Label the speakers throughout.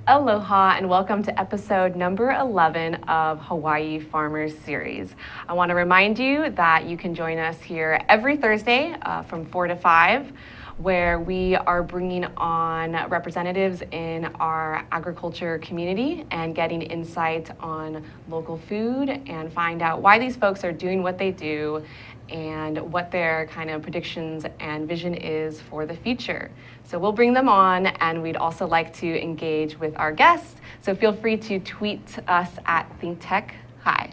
Speaker 1: Aloha and welcome to episode number 11 of Hawaii Farmers Series. I want to remind you that you can join us here every Thursday from 4 to 5, where we are bringing on representatives in our agriculture community and getting insight on local food and find out why these folks are doing what they do and what their kind of predictions and vision is for the future. So we'll bring them on, and we'd also like to engage with our guests. So feel free to tweet us at ThinkTech Hi.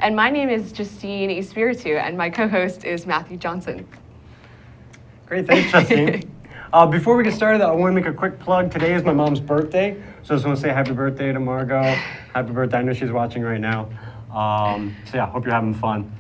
Speaker 1: And my name is Justine Espiritu, and my co-host is Matthew Johnson.
Speaker 2: Great, thanks, Justine. Before we get started, I want to make a quick plug. Today is my mom's birthday, so I just want to say happy birthday to Margot. Happy birthday. I know she's watching right now. So yeah, hope you're having fun.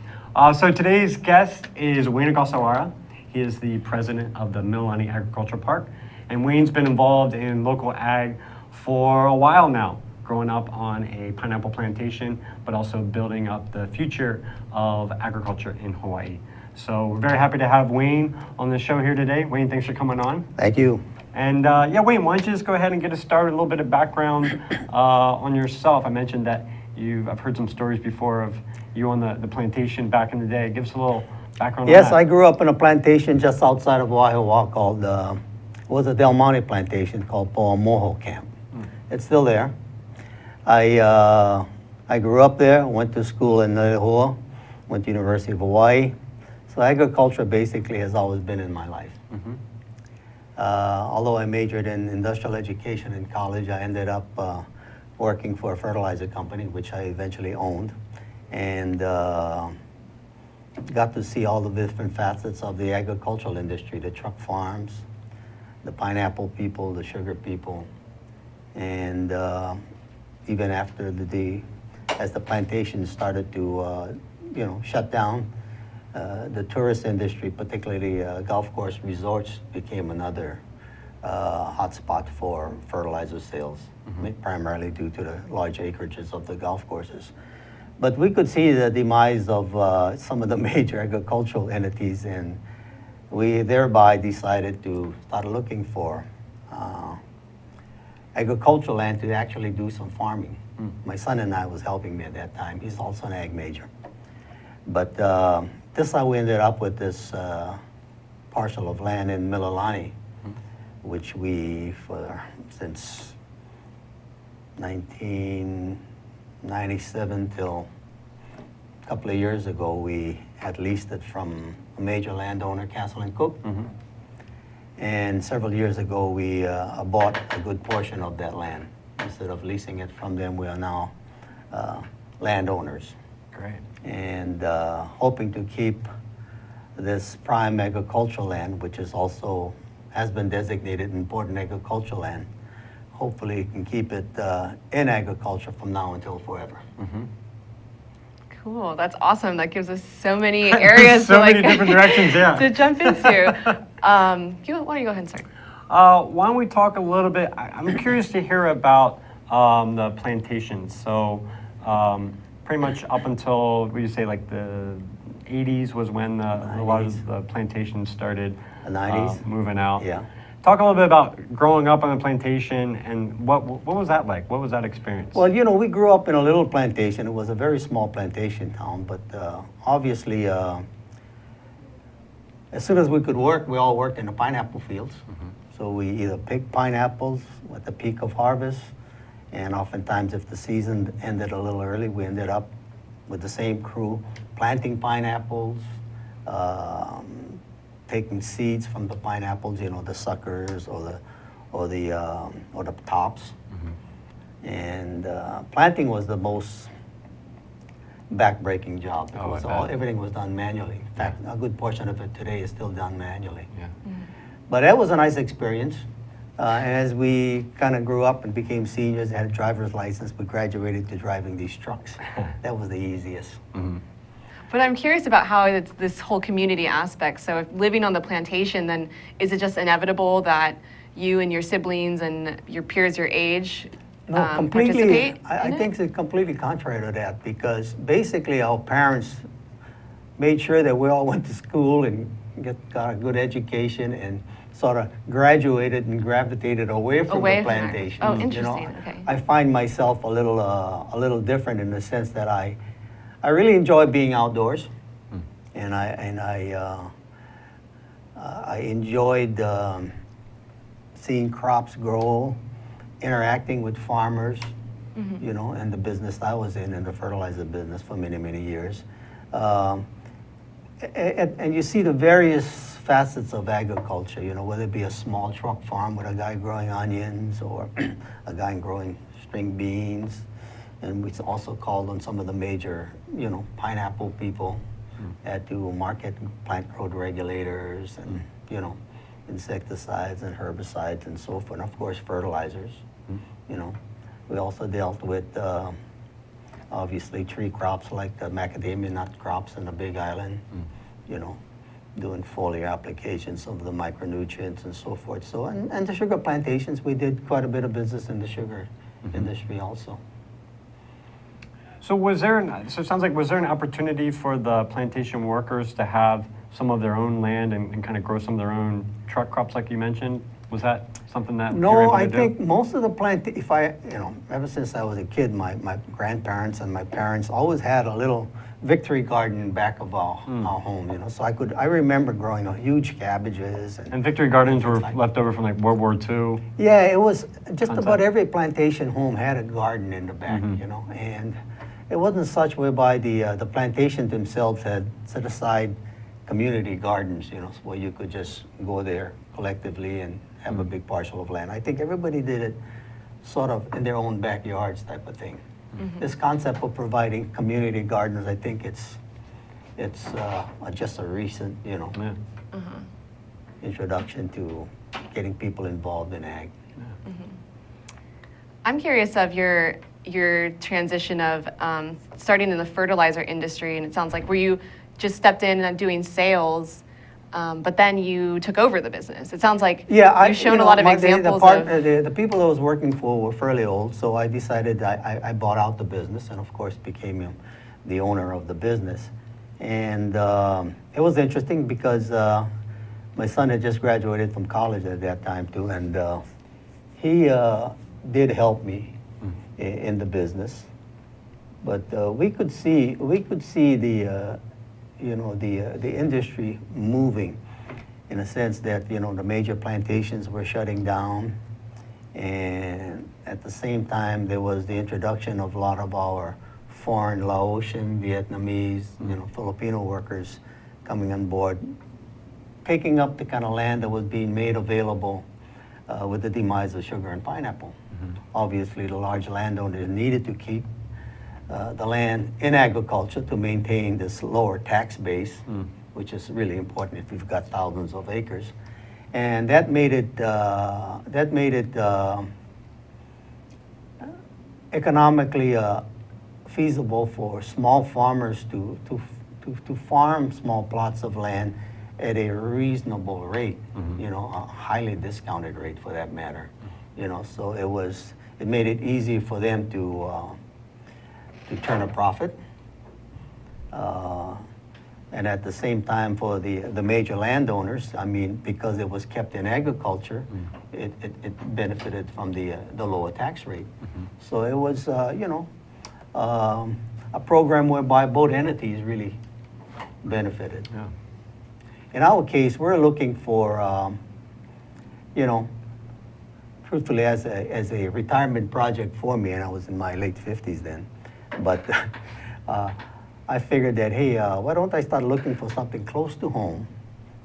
Speaker 2: So today's guest is Wayne Ogasawara. He is the president of the Mililani Agricultural Park, and Wayne's been involved in local ag for a while now, growing up on a pineapple plantation, but also building up the future of agriculture in Hawaii. So we're very happy to have Wayne on the show here today. Wayne, thanks for coming on.
Speaker 3: Thank you.
Speaker 2: And yeah, Wayne, why don't you just go ahead and get us started, a little bit of background on yourself. I mentioned that I've heard some stories before of you on the plantation back in the day. Give us a little background on that.
Speaker 3: Yes, I grew up in a plantation just outside of Waipahu called, it was a Del Monte plantation called Moho Camp. It's still there. I grew up there, went to school in Nalehoa, went to University of Hawaii. So agriculture basically has always been in my life.
Speaker 2: Mm-hmm.
Speaker 3: Although I majored in industrial education in college, I ended up working for a fertilizer company, which I eventually owned, and got to see all the different facets of the agricultural industry, the truck farms, the pineapple people, the sugar people, and even after as the plantation started to shut down, the tourist industry, particularly golf course resorts, became another hotspot for fertilizer sales, primarily due to the large acreages of the golf courses. But we could see the demise of some of the major agricultural entities, and we thereby decided to start looking for agricultural land to actually do some farming. My son and I was helping me at that time. He's also an ag major. But this is how we ended up with this parcel of land in Mililani, which since 1997 till a couple of years ago, we had leased it from a major landowner, Castle and Cook. And several years ago, we bought a good portion of that land. Instead of leasing it from them, we are now landowners.
Speaker 2: Great.
Speaker 3: And hoping to keep this prime agricultural land, which is also has been designated important agricultural land. Hopefully, can keep it in agriculture from now until forever.
Speaker 1: Cool, that's awesome. That gives us so many areas
Speaker 2: so many different directions, yeah.
Speaker 1: to jump into. Why don't you go ahead and start?
Speaker 2: Why don't we talk a little bit? I'm curious to hear about the plantations. So pretty much up until, what do you say, like the 80s was when a lot of the plantations started
Speaker 3: The 90s.
Speaker 2: Moving out.
Speaker 3: Yeah.
Speaker 2: Talk a little bit about growing up on a plantation and what was that like? What was that experience?
Speaker 3: Well, we grew up in a little plantation. It was a very small plantation town, but obviously, as soon as we could work, we all worked in the pineapple fields. So we either picked pineapples at the peak of harvest, and oftentimes if the season ended a little early, we ended up with the same crew planting pineapples, taking seeds from the pineapples, the suckers or the tops. And planting was the most back-breaking job because everything was done manually. In fact, a good portion of it today is still done manually.
Speaker 2: Yeah.
Speaker 3: But that was a nice experience. And as we kind of grew up and became seniors, had a driver's license, we graduated to driving these trucks. That was the easiest.
Speaker 1: But I'm curious about how it's this whole community aspect. So if living on the plantation, then is it just inevitable that you and your siblings and your peers your age
Speaker 3: completely.
Speaker 1: participate
Speaker 3: I think it's completely contrary to that, because basically our parents made sure that we all went to school and got a good education and sort of graduated and gravitated away from
Speaker 1: Away
Speaker 3: the
Speaker 1: from it.
Speaker 3: plantation.
Speaker 1: Oh,
Speaker 3: You know,
Speaker 1: interesting. Okay.
Speaker 3: I find myself a little different in the sense that I really enjoy being outdoors, and I enjoyed seeing crops grow, interacting with farmers, you know, and the business I was in the fertilizer business for many, many years. And you see the various facets of agriculture, you know, whether it be a small truck farm with a guy growing onions or a guy growing string beans. And we also called on some of the major, you know, pineapple people that do market plant growth regulators and, you know, insecticides and herbicides and so forth, and of course fertilizers, you know. We also dealt with obviously tree crops like the macadamia nut crops in the Big Island, you know, doing foliar applications of the micronutrients and so forth. So, and the sugar plantations, we did quite a bit of business in the sugar industry also.
Speaker 2: So so it sounds like, was there an opportunity for the plantation workers to have some of their own land and kind of grow some of their own truck crops like you mentioned? Was that something that you were
Speaker 3: No,
Speaker 2: able to
Speaker 3: I
Speaker 2: do?
Speaker 3: think most of the you know, ever since I was a kid, my grandparents and my parents always had a little victory garden in back of our home, you know, so I remember growing huge cabbages.
Speaker 2: And victory gardens were
Speaker 3: like-
Speaker 2: left over from like World War II.
Speaker 3: Yeah, it was just
Speaker 2: Concept.
Speaker 3: about every plantation home had a garden in the back, you know, and it wasn't such whereby the plantation themselves had set aside community gardens, you know, where you could just go there collectively and have a big parcel of land. I think everybody did it sort of in their own backyards type of thing. This concept of providing community gardens, I think it's just a recent, you know,
Speaker 2: Yeah.
Speaker 3: introduction to getting people involved in ag.
Speaker 1: I'm curious of your transition of starting in the fertilizer industry, and it sounds like where you just stepped in and doing sales, but then you took over the business. It sounds like you've shown a lot of examples of.
Speaker 3: The people I was working for were fairly old, so I decided I bought out the business and of course became the owner of the business. And it was interesting because my son had just graduated from college at that time too, and he did help me in the business. But we could see the you know, the industry moving in a sense that, you know, the major plantations were shutting down, and at the same time there was the introduction of a lot of our foreign Laotian, Vietnamese, you know, Filipino workers coming on board, taking up the kind of land that was being made available with the demise of sugar and pineapple. Obviously the large landowners needed to keep the land in agriculture to maintain this lower tax base, which is really important if you've got thousands of acres, and that made it economically feasible for small farmers to farm small plots of land at a reasonable rate, you know, a highly discounted rate for that matter, you know. So it made it easy for them to turn a profit, and at the same time for the major landowners, I mean, because it was kept in agriculture, it benefited from the lower tax rate. So it was, you know, a program whereby both entities really benefited.
Speaker 2: Yeah.
Speaker 3: In our case, we're looking for, you know, truthfully, as a retirement project for me, and I was in my late 50s then. But I figured that, hey, why don't I start looking for something close to home?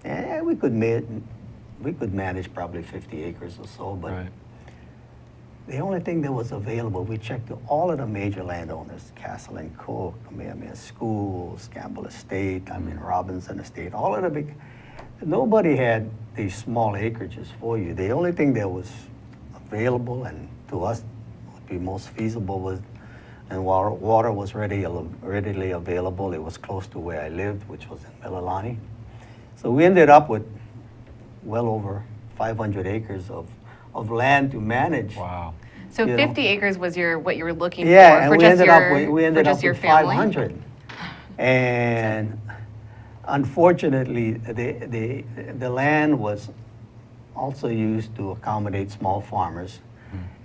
Speaker 3: And we could manage probably 50 acres or so, but
Speaker 2: Right.
Speaker 3: the only thing that was available, we checked to all of the major landowners, Castle and Cook, I mean Schools, Campbell Estate, I mean Robinson Estate, all of the big, nobody had these small acreages for you. The only thing that was available and to us would be most feasible was, and water was readily available. It was close to where I lived, which was in Mililani. So we ended up with well over 500 acres of land to manage.
Speaker 2: Wow.
Speaker 1: So
Speaker 3: you know.
Speaker 1: 50 acres was what you were looking
Speaker 3: Yeah,
Speaker 1: for
Speaker 3: and
Speaker 1: just
Speaker 3: we ended
Speaker 1: your
Speaker 3: up with
Speaker 1: family?
Speaker 3: 500. And unfortunately, the land was also used to accommodate small farmers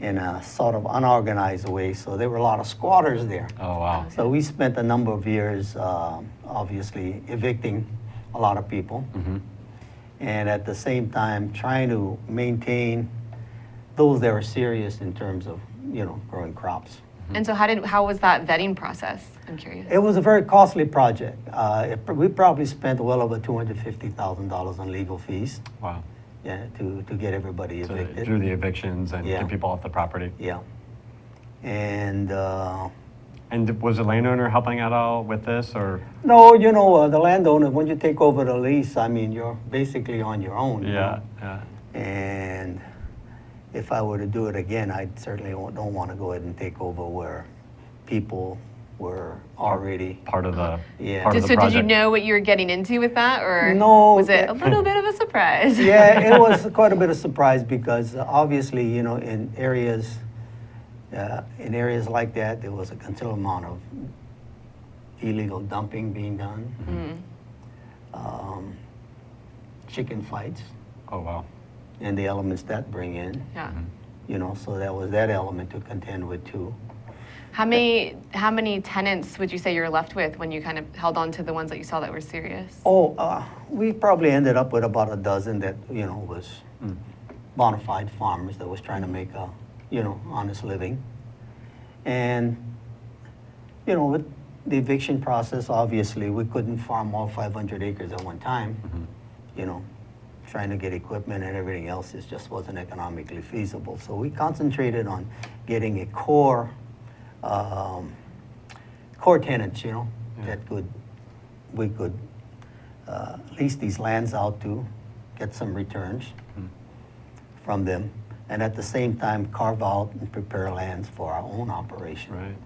Speaker 3: in a sort of unorganized way. So there were a lot of squatters there.
Speaker 2: Oh, wow.
Speaker 3: So we spent a number of years, obviously, evicting a lot of people, and at the same time trying to maintain those that were serious in terms of, growing crops.
Speaker 1: And so how was that vetting process? I'm curious.
Speaker 3: It was a very costly project. We probably spent well over $250,000 on legal fees.
Speaker 2: Wow.
Speaker 3: Yeah, to get everybody
Speaker 2: So
Speaker 3: evicted.
Speaker 2: through the evictions and
Speaker 3: Yeah.
Speaker 2: get people off the property.
Speaker 3: Yeah. And
Speaker 2: And was the landowner helping at all with this, or?
Speaker 3: no, the landowner, when you take over the lease, I mean, you're basically on your own. you
Speaker 2: Yeah,
Speaker 3: know?
Speaker 2: yeah.
Speaker 3: And if I were to do it again, I certainly don't want to go ahead and take over where people were already.
Speaker 2: Part of the,
Speaker 3: Yeah.
Speaker 2: part of
Speaker 1: So
Speaker 2: the
Speaker 1: did you
Speaker 2: project.
Speaker 1: know what you were getting into with that, or
Speaker 3: No,
Speaker 1: was it a little bit of a surprise?
Speaker 3: Yeah, it was quite a bit of surprise because obviously, in areas like that, there was a considerable amount of illegal dumping being done, chicken fights,
Speaker 2: Oh, wow.
Speaker 3: and the elements that bring in,
Speaker 1: Yeah.
Speaker 3: so that was that element to contend with too.
Speaker 1: How many tenants would you say you were left with when you kind of held on to the ones that you saw that were serious?
Speaker 3: Oh, we probably ended up with about a dozen that, was bona fide farmers that was trying to make a, honest living. And, with the eviction process, obviously, we couldn't farm all 500 acres at one time. Trying to get equipment and everything else, it just wasn't economically feasible. So we concentrated on getting a core tenants, that we could lease these lands out to, get some returns from them, and at the same time carve out and prepare lands for our own operation.
Speaker 2: Right.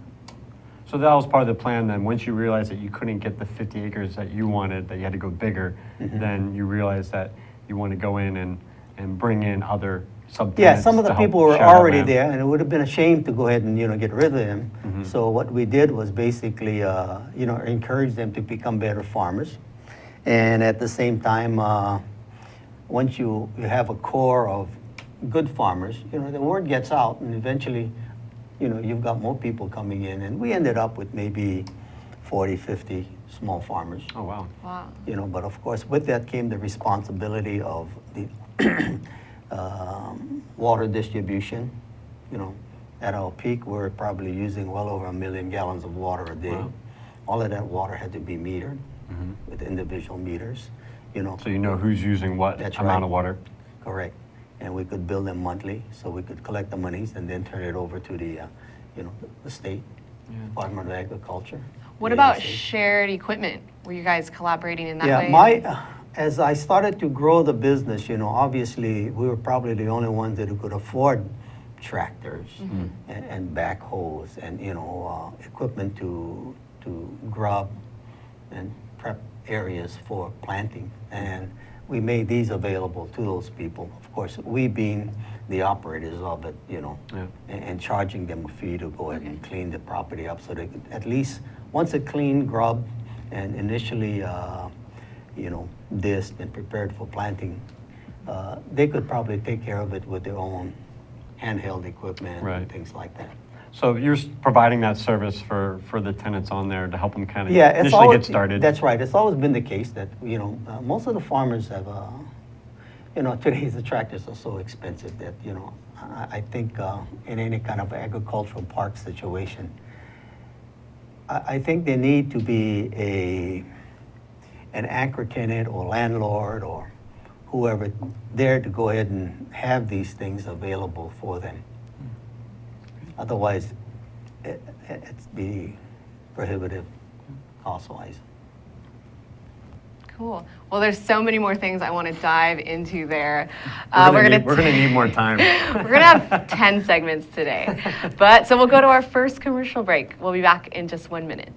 Speaker 2: So that was part of the plan then. Once you realized that you couldn't get the 50 acres that you wanted, that you had to go bigger, then you realized that you want to go in and bring in other subtenants.
Speaker 3: Yeah, some of the
Speaker 2: to help
Speaker 3: people were
Speaker 2: share that
Speaker 3: already
Speaker 2: land.
Speaker 3: there, and it would have been a shame to go ahead and, get rid of them. So what we did was basically, encourage them to become better farmers. And at the same time, once you have a core of good farmers, the word gets out, and eventually, you've got more people coming in. And we ended up with maybe 40, 50 small farmers.
Speaker 2: Oh, wow.
Speaker 1: Wow.
Speaker 3: But of course, with that came the responsibility of the water distribution. At our peak, we're probably using well over 1 million gallons of water a day.
Speaker 2: Wow.
Speaker 3: All of that water had to be metered with individual meters.
Speaker 2: So you know who's using what
Speaker 3: That's
Speaker 2: amount
Speaker 3: right.
Speaker 2: of water.
Speaker 3: Correct. And we could bill them monthly, so we could collect the monies and then turn it over to the, the state Department of Agriculture.
Speaker 1: What
Speaker 3: the
Speaker 1: about
Speaker 3: agency.
Speaker 1: shared equipment? Were you guys collaborating in that
Speaker 3: Yeah,
Speaker 1: way?
Speaker 3: as I started to grow the business, obviously we were probably the only ones that could afford tractors and backhoes and equipment to grub and prep areas for planting, and we made these available to those people. Of course, we being the operators of it, and charging them a fee to go ahead and clean the property up so they could at least, once it cleaned, grubbed, and initially disked and prepared for planting, they could probably take care of it with their own handheld equipment
Speaker 2: Right.
Speaker 3: and things like that.
Speaker 2: So you're providing that service for the tenants on there to help them kind of
Speaker 3: Yeah, it's
Speaker 2: initially
Speaker 3: always,
Speaker 2: get started.
Speaker 3: That's right. It's always been the case that, most of the farmers have, today's the tractors are so expensive that, I think in any kind of agricultural park situation, I think there need to be an anchor tenant or landlord or whoever there to go ahead and have these things available for them. Otherwise, it's be prohibitive cost-wise.
Speaker 1: Cool. Well, there's so many more things I want to dive into there.
Speaker 2: We're gonna need more time.
Speaker 1: We're gonna have 10 segments today, so we'll go to our first commercial break. We'll be back in just 1 minute.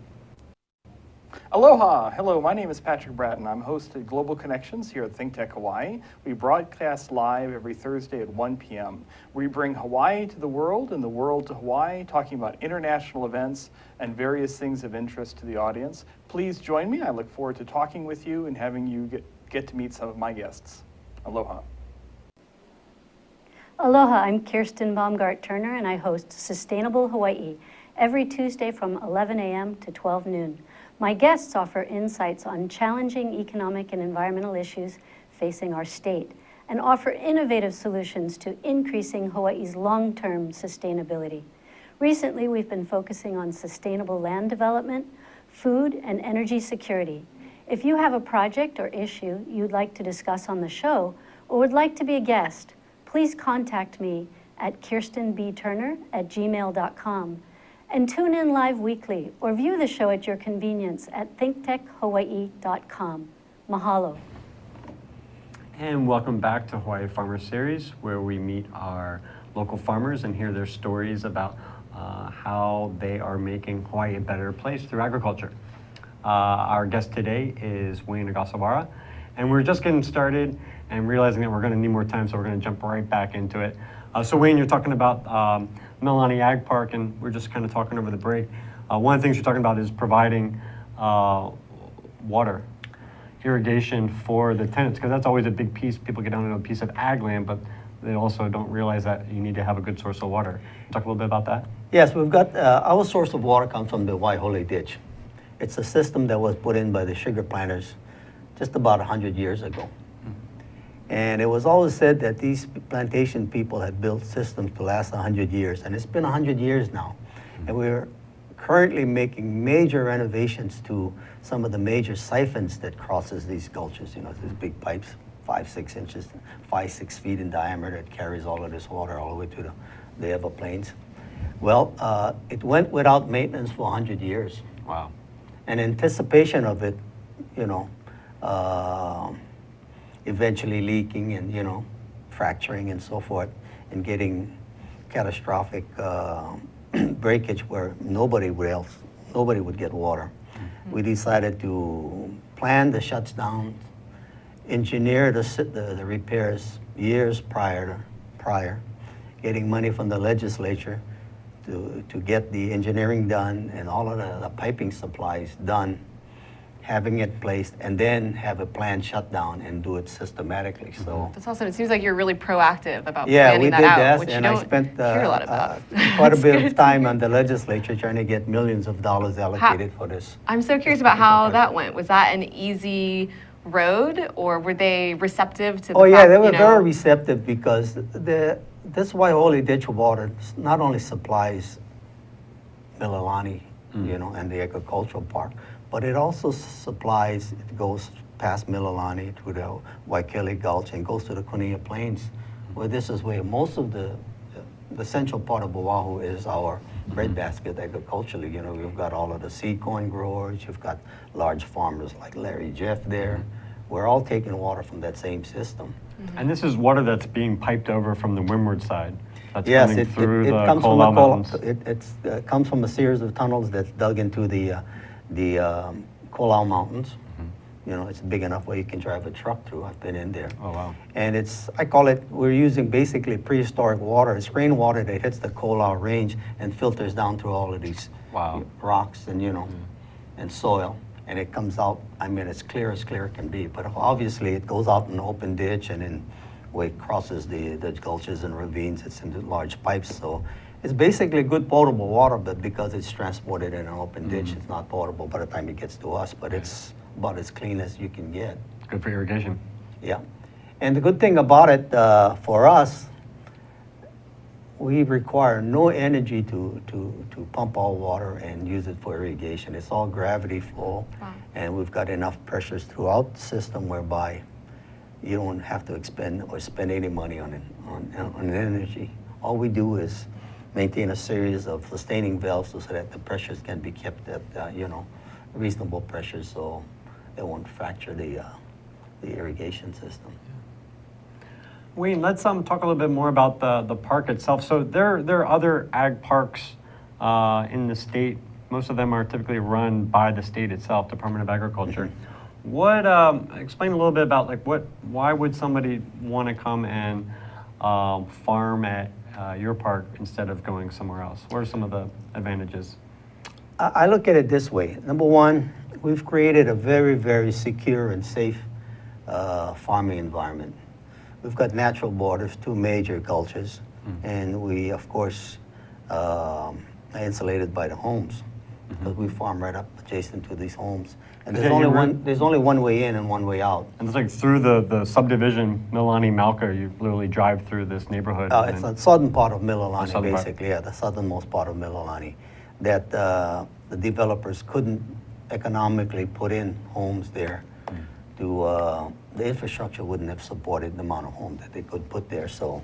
Speaker 4: Aloha! Hello, my name is Patrick Bratton. I'm host of Global Connections here at ThinkTech Hawaii. We broadcast live every Thursday at 1 p.m. We bring Hawaii to the world and the world to Hawaii, talking about international events and various things of interest to the audience. Please join me. I look forward to talking with you and having you get to meet some of my guests. Aloha.
Speaker 5: Aloha, I'm Kirsten Baumgart-Turner and I host Sustainable Hawaii every Tuesday from 11 a.m. to 12 noon. My guests offer insights on challenging economic and environmental issues facing our state and offer innovative solutions to increasing Hawaii's long-term sustainability. Recently, we've been focusing on sustainable land development, food, and energy security. If you have a project or issue you'd like to discuss on the show or would like to be a guest, please contact me at kirstenbturner@gmail.com. And tune in live weekly or view the show at your convenience at thinktechhawaii.com. Mahalo.
Speaker 2: And welcome back to Hawaii Farmer Series, where we meet our local farmers and hear their stories about how they are making Hawaii a better place through agriculture. Our guest today is Wayne Ogasawara, and we're just getting started and realizing that we're going to need more time, so we're going to jump right back into it. So Wayne, you're talking about Mililani Ag Park, and we're just kind of talking over the break. One of the things you're talking about is providing water, irrigation for the tenants, because that's always a big piece. People get onto a piece of ag land, but they also don't realize that you need to have a good source of water. Talk a little bit about that.
Speaker 3: Yes, we've got, our source of water comes from the Waipahu ditch. It's a system that was put in by the sugar planters just about 100 years ago. And it was always said that these plantation people had built systems to last 100 years, and it's been 100 years now. And we're currently making major renovations to some of the major siphons that crosses these gulches, you know, these big pipes, 5-6 inches, 5-6 feet in diameter, that carries all of this water all the way to the Everplains. Well, it went without maintenance for 100 years.
Speaker 2: Wow.
Speaker 3: In anticipation of it, you know, eventually leaking and, you know, fracturing and so forth, and getting catastrophic breakage where nobody would get water. Mm-hmm. We decided to plan the shutdowns, engineer the repairs years prior, getting money from the legislature to get the engineering done and all of the piping supplies done, having it placed, and then have a planned shutdown and do it systematically. So
Speaker 1: That's awesome. It seems like you're really proactive about
Speaker 3: yeah,
Speaker 1: planning
Speaker 3: we
Speaker 1: that
Speaker 3: did
Speaker 1: out,
Speaker 3: that,
Speaker 1: which
Speaker 3: and
Speaker 1: you
Speaker 3: I
Speaker 1: don't
Speaker 3: spent
Speaker 1: hear a lot about.
Speaker 3: quite a bit of time on the legislature trying to get millions of dollars allocated for this.
Speaker 1: I'm so curious about how that went. Was that an easy road, or were they receptive to the
Speaker 3: Oh yeah,
Speaker 1: fact,
Speaker 3: they were
Speaker 1: you know,
Speaker 3: very receptive, because this Waipahu ditch water not only supplies Mililani, you know, and the agricultural park, but it also supplies, it goes past Mililani to the Waikele Gulch and goes to the Kunia Plains, where this is where most of the central part of Oahu is our breadbasket agriculturally. You know, we've got all of the seed corn growers, you've got large farmers like Larry Jeff there. We're all taking water from that same system.
Speaker 2: And this is water that's being piped over from the windward side. That's
Speaker 3: Yes,
Speaker 2: coming through
Speaker 3: it
Speaker 2: the
Speaker 3: comes from
Speaker 2: Kolau
Speaker 3: a
Speaker 2: Mountains.
Speaker 3: it comes from a series of tunnels that's dug into the Kolau Mountains. You know, it's big enough where you can drive a truck through. I've been in there.
Speaker 2: Oh, wow.
Speaker 3: And I call it, we're using basically prehistoric water. It's rainwater that hits the Kolau Range and filters down through all of these rocks and, you know, and soil. And it comes out, I mean, it's clear as clear can be. But obviously it goes out in an open ditch, and then where it crosses the gulches and ravines, it's in large pipes. So it's basically good potable water, but because it's transported in an open ditch, it's not potable by the time it gets to us. But it's about as clean as you can get.
Speaker 2: Good for irrigation.
Speaker 3: Yeah. And the good thing about it, for us, we require no energy to pump our water and use it for irrigation. It's all gravity flow.
Speaker 1: Wow.
Speaker 3: And we've got enough pressures throughout the system whereby you don't have to spend any money on energy. All we do is maintain a series of sustaining valves so that the pressures can be kept at you know, reasonable pressures, so they won't fracture the irrigation system.
Speaker 2: Wayne, let's talk a little bit more about the park itself. So there are other ag parks in the state most of them are typically run by the state itself, Department of Agriculture. What, explain a little bit about like why would somebody want to come and farm at your park instead of going somewhere else? What are some of the advantages?
Speaker 3: I look at it this way. Number one, we've created a very, very secure and safe farming environment. We've got natural borders, 2 major cultures, and we, of course, are insulated by the homes because we farm right up adjacent to these homes. And
Speaker 2: Yeah,
Speaker 3: there's only one way in and one way out.
Speaker 2: And it's like through the subdivision, Mililani, Malka, you literally drive through this neighborhood.
Speaker 3: It's the southern part of Mililani,
Speaker 2: southern part.
Speaker 3: basically, yeah, the southernmost part of Mililani, that the developers couldn't economically put in homes there. The infrastructure wouldn't have supported the amount of homes that they could put there. So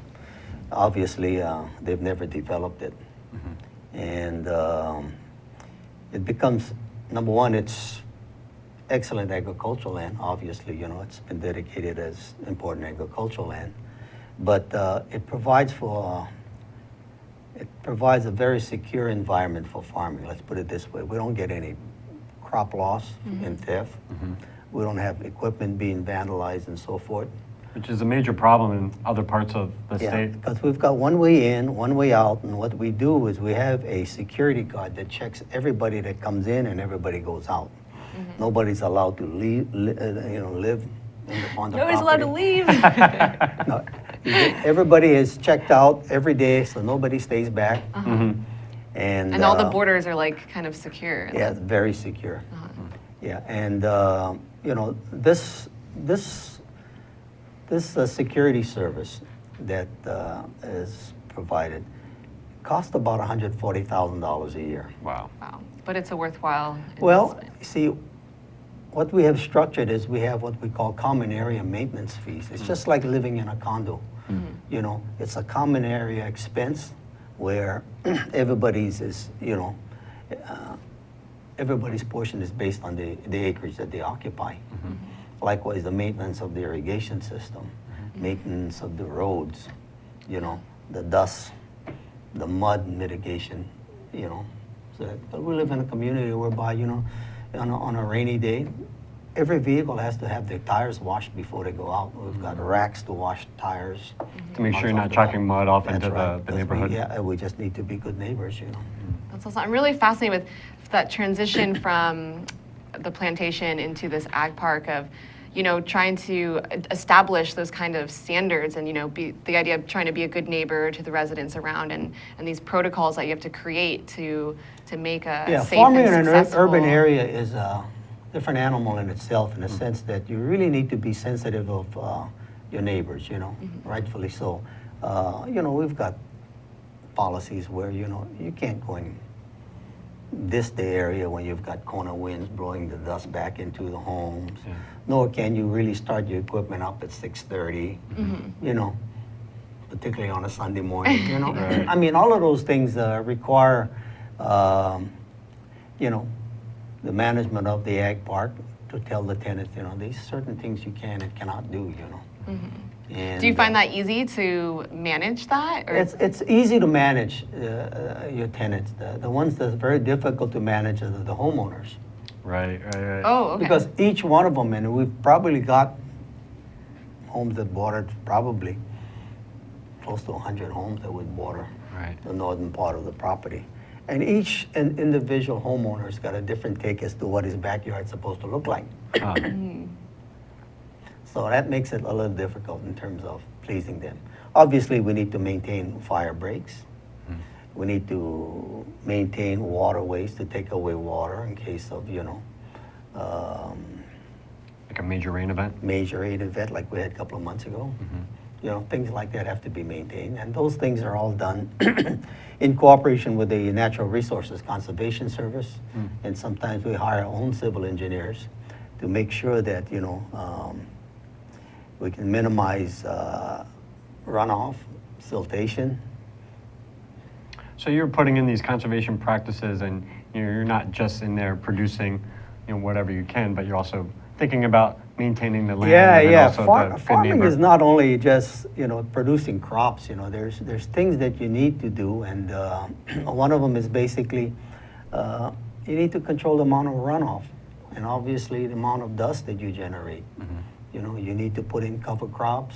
Speaker 3: obviously, they've never developed it. And it becomes, number one, it's excellent agricultural land. Obviously, you know, it's been dedicated as important agricultural land. But it provides a very secure environment for farming. Let's put it this way. We don't get any crop loss and theft. We don't have equipment being vandalized and so forth.
Speaker 2: Which is a major problem in other parts of the state.
Speaker 3: Because we've got one way in, one way out, and what we do is we have a security guard that checks everybody that comes in and everybody goes out. Nobody's allowed to leave, live on the
Speaker 1: Nobody's allowed to
Speaker 3: property.
Speaker 1: leave.
Speaker 3: No, everybody is checked out every day, so nobody stays back. And
Speaker 1: And all the borders are like kind of secure.
Speaker 3: yeah, it's very secure. Yeah, and you know, this security service that is provided costs about $140,000 a year.
Speaker 2: Wow.
Speaker 1: Wow. But it's a worthwhile
Speaker 3: Well,
Speaker 1: investment.
Speaker 3: you see, what we have structured is we have what we call common area maintenance fees. It's just like living in a condo. You know, it's a common area expense where everybody's is, you know, everybody's portion is based on the acreage that they occupy. Likewise, the maintenance of the irrigation system, maintenance of the roads, you know, the dust, the mud mitigation, you know. So but we live in a community whereby, you know, on a rainy day, every vehicle has to have their tires washed before they go out. We've got racks to wash tires.
Speaker 2: To make sure you're not
Speaker 3: Off the
Speaker 2: chucking
Speaker 3: top.
Speaker 2: mud off
Speaker 3: That's
Speaker 2: into
Speaker 3: right,
Speaker 2: the
Speaker 3: 'cause
Speaker 2: neighborhood.
Speaker 3: we just need to be good neighbors, you know.
Speaker 1: That's awesome. I'm really fascinated with that transition from the plantation into this ag park of, you know, trying to establish those kind of standards and, you know, be the idea of trying to be a good neighbor to the residents around and these protocols that you have to create to make a
Speaker 3: Yeah,
Speaker 1: safe
Speaker 3: farming
Speaker 1: and
Speaker 3: in an
Speaker 1: successful
Speaker 3: urban area is a different animal in itself in the sense that you really need to be sensitive of your neighbors, you know, rightfully so. You know, we've got policies where, you know, you can't go in this day area when you've got Kona winds blowing the dust back into the homes, nor can you really start your equipment up at 6:30, you know, particularly on a Sunday morning, you know.
Speaker 2: Right.
Speaker 3: I mean, all of those things require, you know, the management of the ag park to tell the tenants, you know, these certain things you can and cannot do, you know. And,
Speaker 1: Do you find that easy to manage that? Or?
Speaker 3: it's easy to manage your tenants. The ones that's very difficult to manage are the homeowners.
Speaker 2: Right.
Speaker 1: Oh, okay.
Speaker 3: Because each one of them, and we've probably got homes that border probably close to 100 homes that would border
Speaker 2: Right.
Speaker 3: the northern part of the property. And each individual homeowner's got a different take as to what his backyard's supposed to look like.
Speaker 2: Ah,
Speaker 3: So that makes it a little difficult in terms of pleasing them. Obviously, we need to maintain fire breaks. We need to maintain waterways to take away water in case of, you know,
Speaker 2: like a major rain event.
Speaker 3: major rain event like we had a couple of months ago. You know, things like that have to be maintained. And those things are all done in cooperation with the Natural Resources Conservation Service. And sometimes we hire our own civil engineers to make sure that, you know, we can minimize runoff, siltation.
Speaker 2: So you're putting in these conservation practices, and you're not just in there producing, you know, whatever you can, but you're also thinking about maintaining the land.
Speaker 3: Yeah,
Speaker 2: and then
Speaker 3: yeah.
Speaker 2: also the good
Speaker 3: Farming
Speaker 2: neighbor.
Speaker 3: is not only just, you know, producing crops. You know, there's things that you need to do, and one of them is basically you need to control the amount of runoff and obviously the amount of dust that you generate. You know, you need to put in cover crops,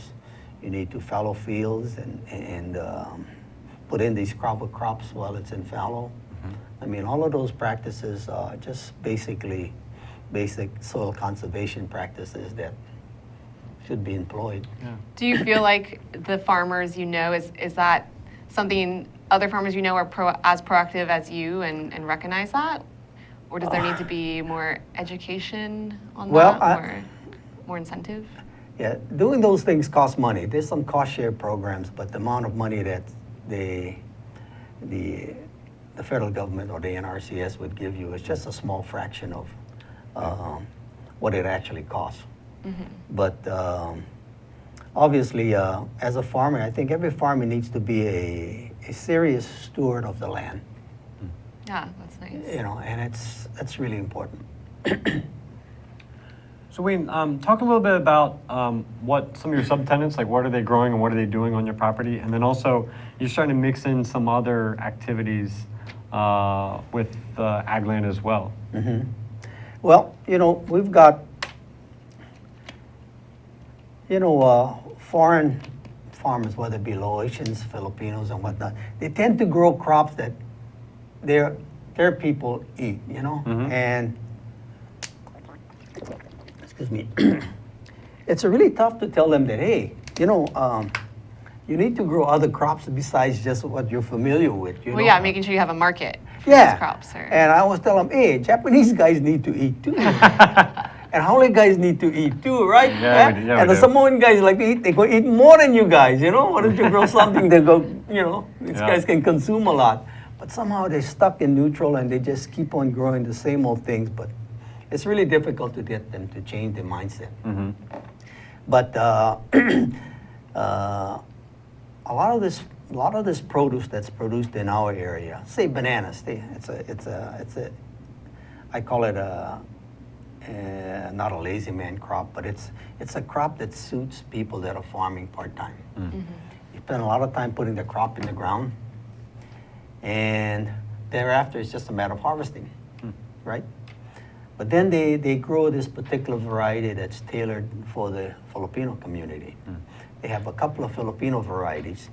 Speaker 3: you need to fallow fields and put in these cover crops while it's in fallow. I mean, all of those practices are just basically basic soil conservation practices that should be employed.
Speaker 1: Do you feel like the farmers you know, is that something other farmers you know are as proactive as you and recognize that? Or does there need to be more education on
Speaker 3: Well,
Speaker 1: that, or more incentive?
Speaker 3: Yeah, doing those things costs money. There's some cost share programs, but the amount of money that the federal government or the NRCS would give you is just a small fraction of what it actually costs. But obviously, as a farmer, I think every farmer needs to be a serious steward of the land.
Speaker 1: Yeah, that's nice.
Speaker 3: You know, and that's really important.
Speaker 2: So Wayne, talk a little bit about what some of your subtenants, like what are they growing and what are they doing on your property? And then also, you're starting to mix in some other activities with ag land as well.
Speaker 3: Well, you know, we've got, you know, foreign farmers, whether it be Laotians, Filipinos, and whatnot, they tend to grow crops that their people eat, you know? And, excuse me, it's really tough to tell them that, hey, you know, you need to grow other crops besides just what you're familiar with. You
Speaker 1: Well,
Speaker 3: know?
Speaker 1: yeah, making sure you have a market for
Speaker 3: Yeah.
Speaker 1: those crops. Or...
Speaker 3: And I always tell them, hey, Japanese guys need to eat too. And Hawaiian guys need to eat too, right?
Speaker 2: Yeah, we
Speaker 3: And the
Speaker 2: do.
Speaker 3: Samoan guys like to eat, they go eat more than you guys, you know? Why don't you grow something that go, you know, these
Speaker 2: Yeah.
Speaker 3: guys can consume a lot. But somehow they're stuck in neutral and they just keep on growing the same old things. But it's really difficult to get them to change their mindset. But a lot of this produce that's produced in our area, say bananas, I call it not a lazy man crop, but it's a crop that suits people that are farming part-time. You spend a lot of time putting the crop in the ground, and thereafter it's just a matter of harvesting, right? But then they grow this particular variety that's tailored for the Filipino community. They have a couple of Filipino varieties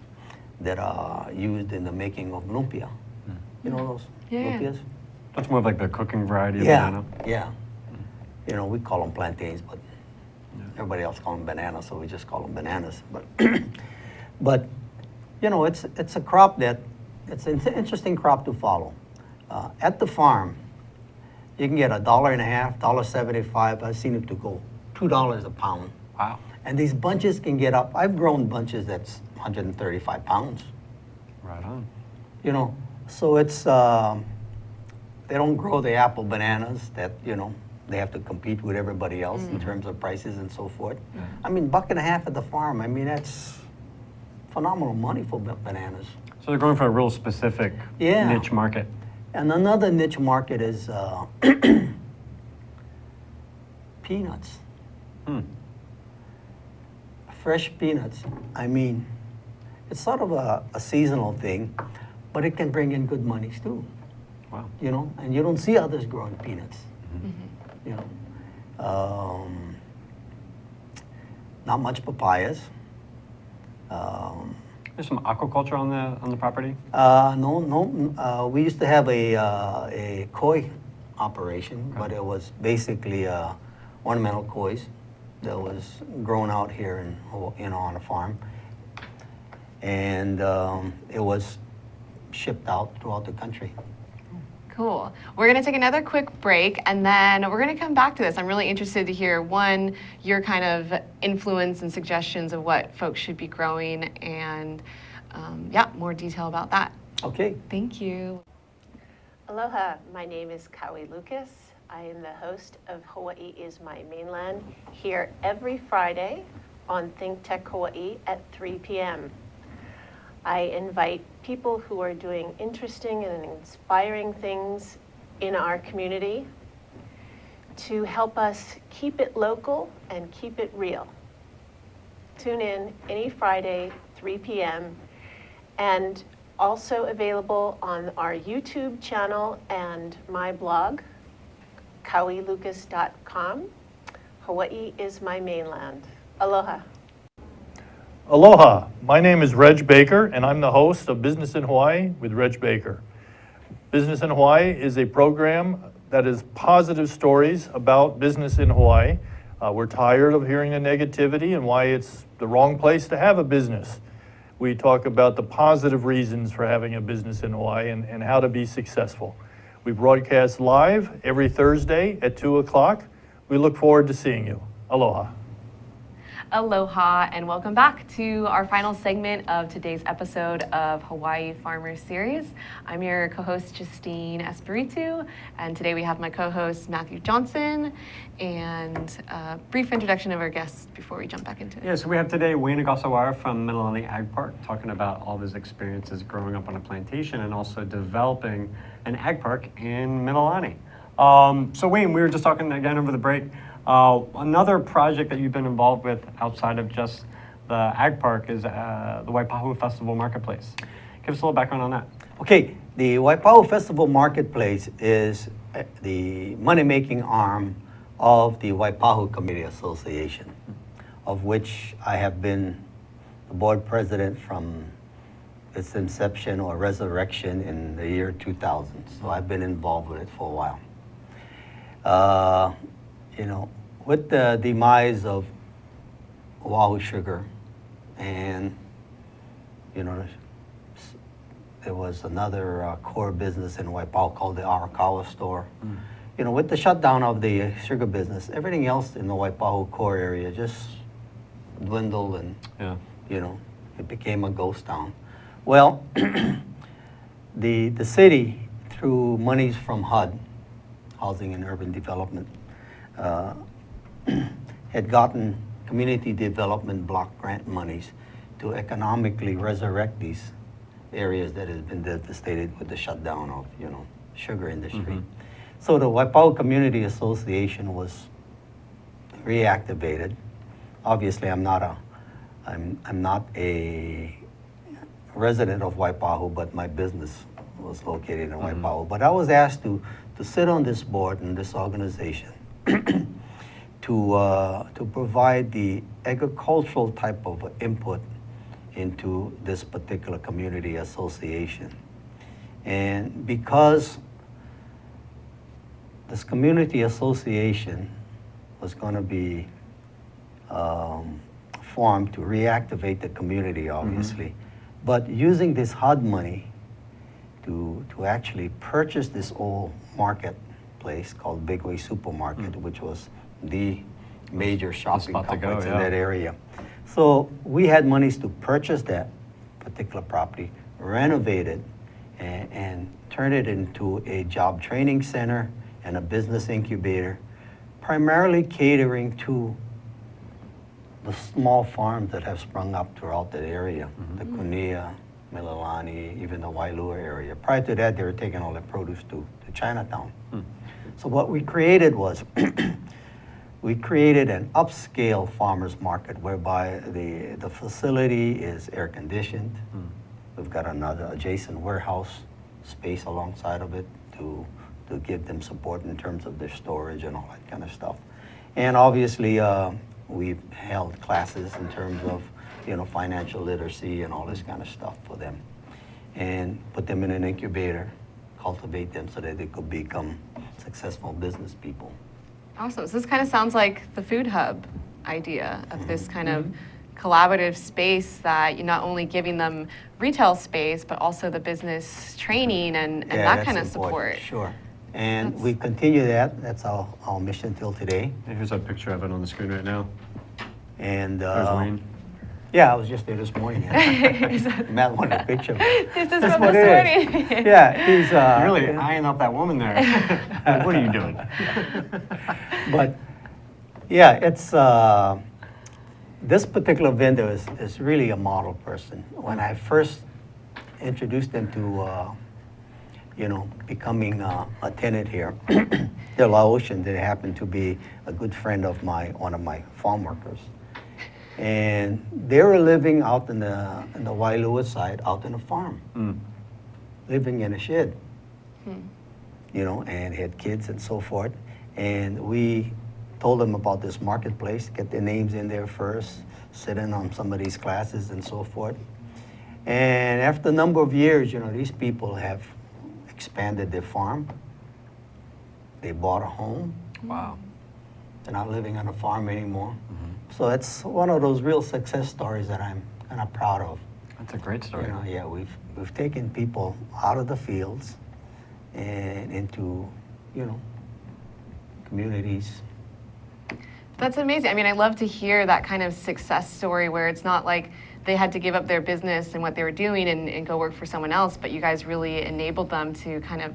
Speaker 3: that are used in the making of lumpia. You know those
Speaker 1: Yeah.
Speaker 3: lumpias?
Speaker 2: That's more of like the cooking variety of
Speaker 3: Yeah,
Speaker 2: banana.
Speaker 3: yeah. You know, we call them plantains, but everybody else calls them bananas, so we just call them bananas. But you know, it's a crop that, it's an interesting crop to follow. At the farm, you can get $1.50, $1.75. I've seen it to go $2 a pound.
Speaker 2: Wow.
Speaker 3: And these bunches can get up. I've grown bunches that's 135 pounds.
Speaker 2: Right on.
Speaker 3: You know, so it's they don't grow the apple bananas that, you know, they have to compete with everybody else in terms of prices and so forth. I mean, $1.50 at the farm. I mean, that's phenomenal money for bananas.
Speaker 2: So they're going for a real specific
Speaker 3: Yeah.
Speaker 2: niche market.
Speaker 3: And another niche market is peanuts. Fresh peanuts. I mean, it's sort of a seasonal thing, but it can bring in good monies too.
Speaker 2: Wow.
Speaker 3: You know, and you don't see others growing peanuts. You know, not much papayas.
Speaker 2: There's some aquaculture on the property.
Speaker 3: No. We used to have a koi operation, but it was basically ornamental kois that was grown out here in, you know, on a farm, and it was shipped out throughout the country.
Speaker 1: Cool. We're going to take another quick break, and then we're going to come back to this. I'm really interested to hear, one, your kind of influence and suggestions of what folks should be growing, and yeah, more detail about that.
Speaker 3: Okay.
Speaker 1: Thank you.
Speaker 6: Aloha, my name is Kawi Lucas. I am the host of Hawaii is My Mainland, here every Friday on Think Tech Hawaii at 3 p.m. I invite people who are doing interesting and inspiring things in our community to help us keep it local and keep it real. Tune in any Friday, 3 p.m. And also available on our YouTube channel and my blog, kawilucas.com. Hawaii is my mainland. Aloha.
Speaker 7: Aloha, my name is Reg Baker, and I'm the host of Business in Hawaii with Reg Baker. Business in Hawaii is a program that is positive stories about business in Hawaii. We're tired of hearing the negativity and why it's the wrong place to have a business. We talk about the positive reasons for having a business in Hawaii and how to be successful. We broadcast live every Thursday at 2 o'clock. We look forward to seeing you. Aloha.
Speaker 1: Aloha, and welcome back to our final segment of today's episode of Hawaii Farmers Series. I'm your co-host, Justine Espiritu, and today we have my co-host, Matthew Johnson, and a brief introduction of our guests before we jump back into it.
Speaker 2: Yeah, so we have today Wayne Ogasawara from Mililani Ag Park talking about all of his experiences growing up on a plantation and also developing an ag park in Mililani. So Wayne, we were just talking again over the break. Another project that you've been involved with outside of just the ag park is the Waipahu Festival Marketplace. Give us a little background on that.
Speaker 3: Okay, the Waipahu Festival Marketplace is the money-making arm of the Waipahu Community Association, of which I have been the board president from its inception or resurrection in the year 2000. So I've been involved with it for a while. You know, with the demise of Oahu Sugar and, you know, there was another core business in Wipeout called the Arakawa store. You know, with the shutdown of the sugar business, everything else in the Waipahu core area just dwindled and, you know, it became a ghost town. Well, the city, through monies from HUD, Housing and Urban Development, had gotten community development block grant monies to economically resurrect these areas that has been devastated with the shutdown of, you know, sugar industry. So the Waipahu Community Association was reactivated. Obviously, I'm not a resident of Waipahu, but my business was located in Waipahu. But I was asked to sit on this board and this organization to provide the agricultural type of input into this particular community association. And because this community association was going to be formed to reactivate the community, obviously, but using this HUD money to actually purchase this old marketplace called Bigway Supermarket, which was the major shopping complex in that area. So we had monies to purchase that particular property, renovate it, and turn it into a job training center and a business incubator, primarily catering to the small farms that have sprung up throughout that area, the Kunia, Mililani, even the Wailua area. Prior to that, they were taking all their produce to Chinatown. So what we created was, we created an upscale farmers market whereby the facility is air conditioned. We've got another adjacent warehouse space alongside of it to give them support in terms of their storage and all that kind of stuff. And obviously, we've held classes in terms of, you know, financial literacy and all this kind of stuff for them, and put them in an incubator, cultivate them so that they could become successful business people.
Speaker 1: Awesome. So this kind of sounds like the food hub idea of this kind of collaborative space that you're not only giving them retail space, but also the business training and that kind of support.
Speaker 3: Sure. And we continue that. That's our mission till today.
Speaker 2: And here's a picture of it on the screen right now.
Speaker 3: And
Speaker 2: There's Wayne.
Speaker 3: yeah, I was just there this morning. Matt wanted a picture of it.
Speaker 1: This is
Speaker 3: That's
Speaker 1: from
Speaker 3: what
Speaker 1: this
Speaker 3: it
Speaker 1: morning.
Speaker 3: is. Yeah, he's
Speaker 2: You're really eyeing up that woman there. What are you doing?
Speaker 3: But yeah, it's this particular vendor is really a model person. When I first introduced them to you know, becoming a tenant here, they're Laotian. They happen to be a good friend of one of my farm workers. And they were living out in the Wailua side, out in the farm. living in a shed, you know, and had kids and so forth. And we told them about this marketplace, get their names in there first, sit in on some of these classes and so forth. And after a number of years, you know, these people have expanded their farm. They bought a home.
Speaker 2: Wow.
Speaker 3: They're not living on a farm anymore. So it's one of those real success stories that I'm kind of proud of.
Speaker 2: That's a great story.
Speaker 3: You know, yeah, we've taken people out of the fields and into, you know, communities.
Speaker 1: That's amazing. I mean, I love to hear that kind of success story where it's not like they had to give up their business and what they were doing and go work for someone else, but you guys really enabled them to kind of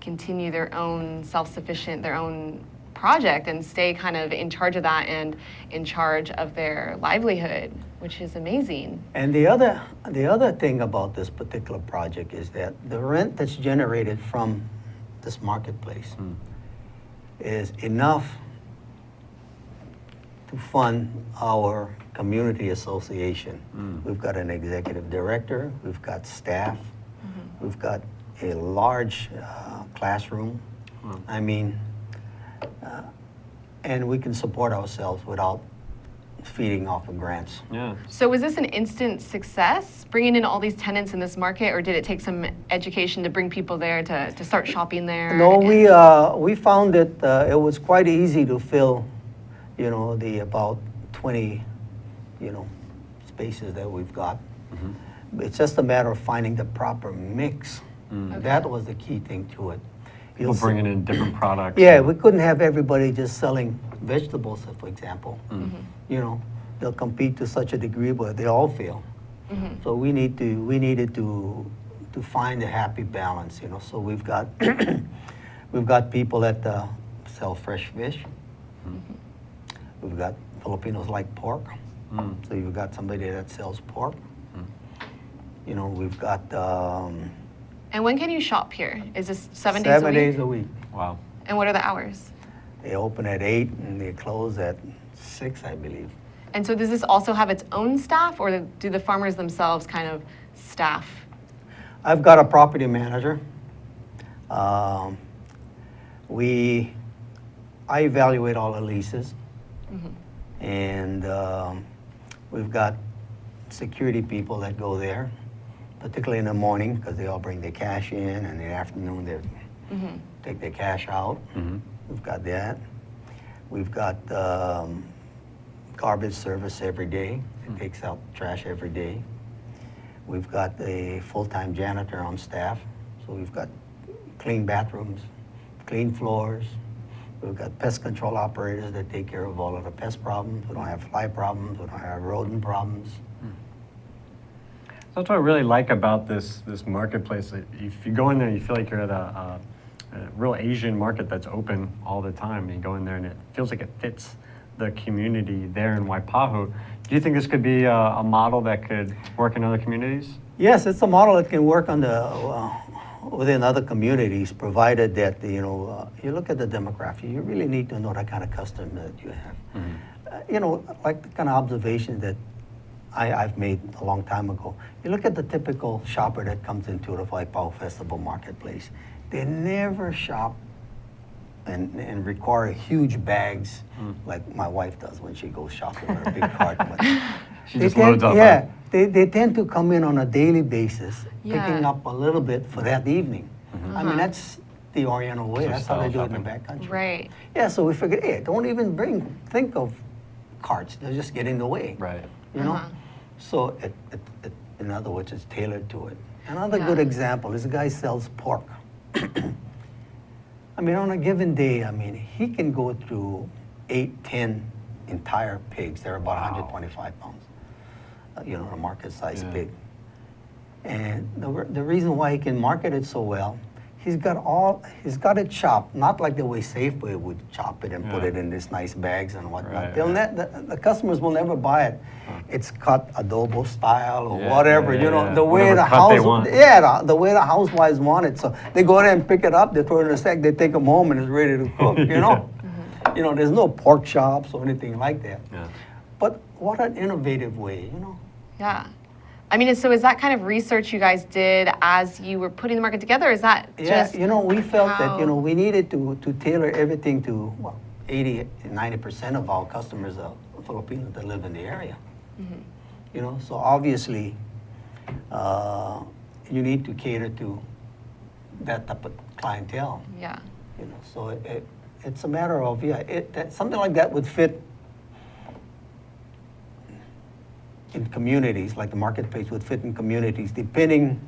Speaker 1: continue their own self-sufficient, their own project and stay kind of in charge of that and in charge of their livelihood, which is amazing.
Speaker 3: And the other thing about this particular project is that the rent that's generated from this marketplace is enough to fund our community association. We've got an executive director, we've got staff, we've got a large classroom. I mean, and we can support ourselves without feeding off of grants.
Speaker 2: Yeah.
Speaker 1: So was this an instant success, bringing in all these tenants in this market, or did it take some education to bring people there to start shopping there?
Speaker 3: No, we found that it was quite easy to fill, you know, the about 20, you know, spaces that we've got. It's just a matter of finding the proper mix. That was the key thing to it.
Speaker 2: People bringing in different products.
Speaker 3: Yeah, we couldn't have everybody just selling vegetables, for example. You know, they'll compete to such a degree, but they all fail. So we needed to find a happy balance. You know, so we've got we've got people that sell fresh fish. We've got Filipinos like pork, so you've got somebody that sells pork. You know, we've got.
Speaker 1: And when can you shop here? Is this 7 days a week?
Speaker 3: 7 days a week.
Speaker 2: Wow.
Speaker 1: And what are the hours?
Speaker 3: They open at 8 and they close at 6, I believe.
Speaker 1: And so does this also have its own staff, or do the farmers themselves kind of staff?
Speaker 3: I've got a property manager. I evaluate all the leases, and we've got security people that go there, particularly in the morning, because they all bring their cash in, and in the afternoon they take their cash out. We've got that. We've got garbage service every day. It takes out trash every day. We've got a full-time janitor on staff, so we've got clean bathrooms, clean floors. We've got pest control operators that take care of all of the pest problems. We don't have fly problems. We don't have rodent problems.
Speaker 2: That's what I really like about this marketplace. If you go in there, you feel like you're at a real Asian market that's open all the time. You go in there and it feels like it fits the community there in Waipahu. Do you think this could be a model that could work in other communities?
Speaker 3: Yes, it's a model that can work on within other communities, provided that you know you look at the demographic. You really need to know the kind of customer that you have. You know, like the kind of observation that I've made a long time ago. You look at the typical shopper that comes into the Waipahu Festival Marketplace. They never shop and require huge bags like my wife does when she goes shopping with a big cart. But
Speaker 2: She just loads up.
Speaker 3: yeah, they tend to come in on a daily basis,
Speaker 1: Yeah.
Speaker 3: picking up a little bit for that evening. I mean, that's the Oriental way.
Speaker 2: So
Speaker 3: That's how they do it in the
Speaker 2: style
Speaker 3: backcountry.
Speaker 1: Right.
Speaker 3: Yeah, so we figured, hey, don't even think of carts. They'll just get in the way.
Speaker 2: Right.
Speaker 3: You know? So, in other words, it's tailored to it. Another
Speaker 1: Yeah.
Speaker 3: good example is a guy sells pork. I mean, on a given day, I mean, he can go through 8, 10 entire pigs. They're about 125 pounds. You know, a market-sized pig. And the reason why he can market it so well, he's got it chopped, not like the way Safeway would chop it and put it in these nice bags and whatnot.
Speaker 2: Right,
Speaker 3: The customers will never buy it. It's cut adobo style or
Speaker 2: Yeah,
Speaker 3: whatever,
Speaker 2: yeah,
Speaker 3: you know,
Speaker 2: yeah.
Speaker 3: the way
Speaker 2: Whatever
Speaker 3: the
Speaker 2: cut they
Speaker 3: house,
Speaker 2: want.
Speaker 3: the way the housewives want it. So they go there and pick it up, they throw it in a sack, they take them home and it's ready to cook, you know. You know, there's no pork chops or anything like that.
Speaker 2: Yeah.
Speaker 3: But what an innovative way, you know.
Speaker 1: Yeah. I mean, so is that kind of research you guys did as you were putting the market together? Or is that
Speaker 3: Yeah,
Speaker 1: just
Speaker 3: we felt that,
Speaker 1: how-
Speaker 3: we needed to tailor everything to, well, 80, 90% of our customers are Filipinos that live in the area. So obviously, you need to cater to that type of clientele.
Speaker 1: Yeah.
Speaker 3: So it's a matter of, something like that would fit in communities, like the marketplace would fit in communities, depending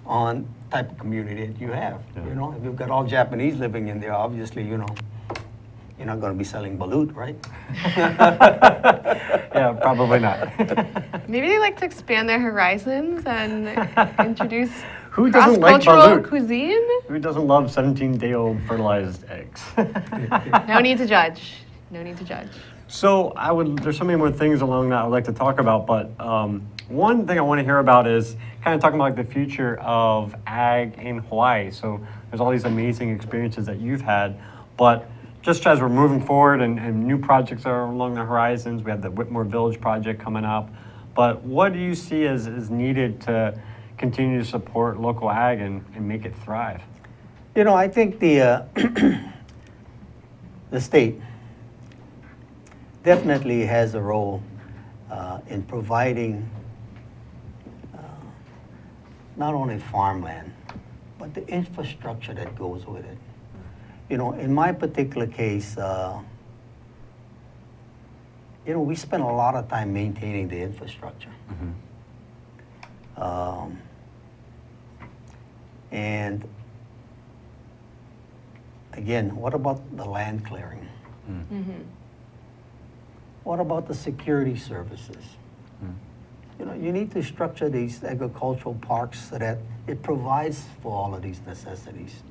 Speaker 3: on type of community that you have. If you've got all Japanese living in there, obviously, you're not going to be selling balut, right?
Speaker 2: Yeah, probably not.
Speaker 1: Maybe they like to expand their horizons and introduce
Speaker 2: Who doesn't like
Speaker 1: cross-cultural
Speaker 2: balut?
Speaker 1: cuisine.
Speaker 2: Who doesn't love 17-day-old fertilized eggs?
Speaker 1: No need to judge. No need to judge.
Speaker 2: So there's so many more things along that I'd like to talk about, but one thing I want to hear about is kind of talking about like the future of ag in Hawaii. So there's all these amazing experiences that you've had, but just as we're moving forward and new projects are along the horizons, we have the Whitmore Village project coming up, but what do you see as needed to continue to support local ag and make it thrive?
Speaker 3: I think the state definitely has a role in providing not only farmland, but the infrastructure that goes with it. In my particular case, we spend a lot of time maintaining the infrastructure. And again, what about the land clearing? What about the security services? You need to structure these agricultural parks so that it provides for all of these necessities.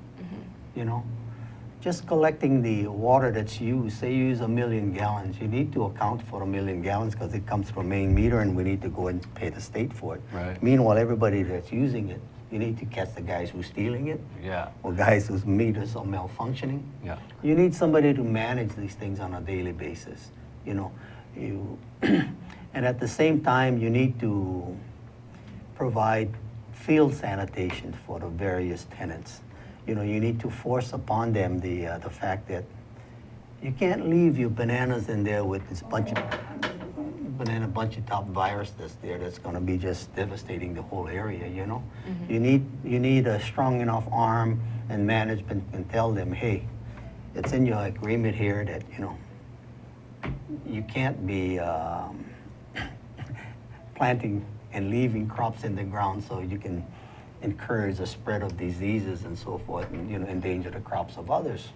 Speaker 3: Just collecting the water that's used, say you use 1 million gallons, you need to account for 1 million gallons because it comes from a main meter and we need to go and pay the state for it.
Speaker 2: Right.
Speaker 3: Meanwhile, everybody that's using it, you need to catch the guys who's stealing it.
Speaker 2: Yeah.
Speaker 3: Or guys whose meters are malfunctioning.
Speaker 2: Yeah.
Speaker 3: You need somebody to manage these things on a daily basis. And at the same time, you need to provide field sanitation for the various tenants. You need to force upon them the fact that you can't leave your bananas in there with this bunch of top virus that's there that's going to be just devastating the whole area. You need a strong enough arm and management can tell them, hey, it's in your agreement here that you can't be planting and leaving crops in the ground so you can encourage the spread of diseases and so forth and endanger the crops of others,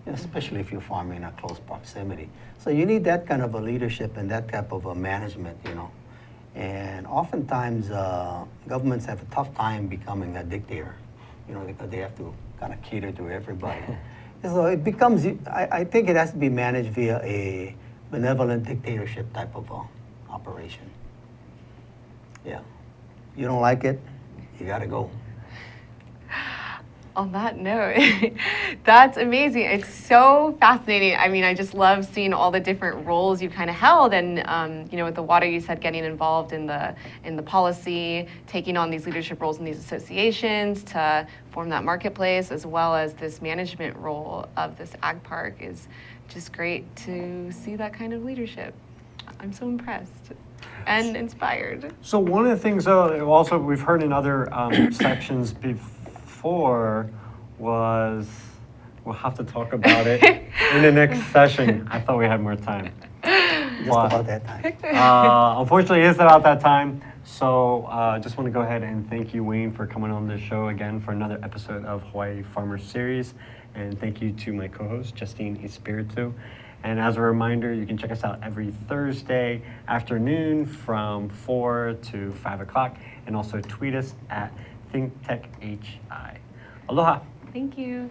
Speaker 3: especially if you're farming in a close proximity. So you need that kind of a leadership and that type of a management, And oftentimes governments have a tough time becoming a dictator, because they have to kind of cater to everybody. So it becomes, I think it has to be managed via a benevolent dictatorship type of operation. Yeah. You don't like it, you gotta go.
Speaker 1: On that note, that's amazing. It's so fascinating. I mean, I just love seeing all the different roles you kind of held, and with the water, you said getting involved in the policy, taking on these leadership roles in these associations to form that marketplace, as well as this management role of this ag park is just great to see that kind of leadership. I'm so impressed and inspired.
Speaker 2: So one of the things, also we've heard in other sections before was, we'll have to talk about it in the next session. I thought we had more time.
Speaker 3: Just about that time.
Speaker 2: Unfortunately, it is about that time. So just want to go ahead and thank you, Wayne, for coming on this show again for another episode of Hawaii Farmers Series. And thank you to my co-host, Justine Espiritu. And as a reminder, you can check us out every Thursday afternoon from 4 to 5 o'clock. And also tweet us at ThinkTechHI. Aloha.
Speaker 1: Thank you.